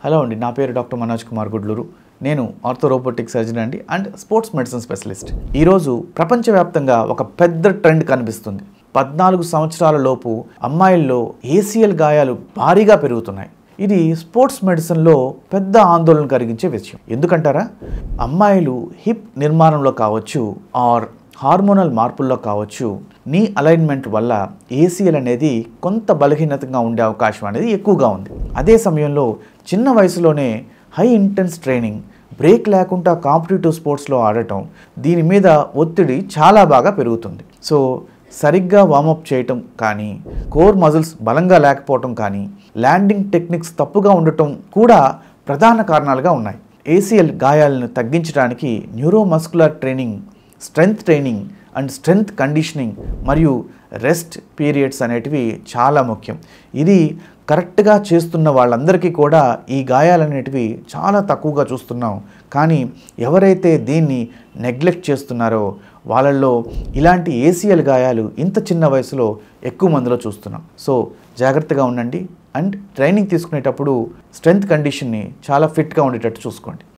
Hello అండి, నా పేరు డాక్టర్ మనోజ్ కుమార్ గుడ్లూరు. నేను ఆర్థోరోబోటిక్ సర్జన్ అండి అండ్ స్పోర్ట్స్ మెడిసిన్ స్పెషలిస్ట్. ఈరోజు ప్రపంచవ్యాప్తంగా ఒక పెద్ద ట్రెండ్ కనిపిస్తుంది. 14 సంవత్సరాల లోపు అమ్మాయిల్లో ఏసీఎల్ గాయాలు భారీగా పెరుగుతున్నాయి. ఇది స్పోర్ట్స్ మెడిసిన్లో పెద్ద ఆందోళన కలిగించే విషయం. ఎందుకంటారా? అమ్మాయిలు హిప్ నిర్మాణంలో కావచ్చు ఆర్ హార్మోనల్ మార్పుల్లో కావచ్చు, నీ అలైన్మెంట్ వల్ల ఏసీఎల్ అనేది కొంత బలహీనతగా ఉండే అవకాశం అనేది ఎక్కువగా ఉంది. అదే సమయంలో చిన్న వయసులోనే హై ఇంటెన్స్ ట్రైనింగ్, బ్రేక్ లేకుండా కాంపిటేటివ్ స్పోర్ట్స్లో ఆడటం, దీని మీద ఒత్తిడి చాలా బాగా పెరుగుతుంది. సో సరిగ్గా వార్మప్ చేయటం కానీ, కోర్ మజిల్స్ బలంగా లేకపోవటం కానీ, ల్యాండింగ్ టెక్నిక్స్ తప్పుగా ఉండటం కూడా ప్రధాన కారణాలుగా ఉన్నాయి. ఏసీఎల్ గాయాలను తగ్గించడానికి neuromuscular training, strength training and strength conditioning మరియు రెస్ట్ పీరియడ్స్ అనేటివి చాలా ముఖ్యం. ఇది కరెక్ట్గా చేస్తున్న వాళ్ళందరికీ కూడా ఈ గాయాలనేటివి చాలా తక్కువగా చూస్తున్నాం. కానీ ఎవరైతే దీన్ని నెగ్లెక్ట్ చేస్తున్నారో వాళ్ళల్లో ఇలాంటి ఏసీఎల్ గాయాలు ఇంత చిన్న వయసులో ఎక్కువ మందిలో చూస్తున్నాం. సో జాగ్రత్తగా ఉండండి అండ్ ట్రైనింగ్ తీసుకునేటప్పుడు స్ట్రెంగ్త్ కండిషన్ని చాలా ఫిట్గా ఉండేటట్టు చూసుకోండి.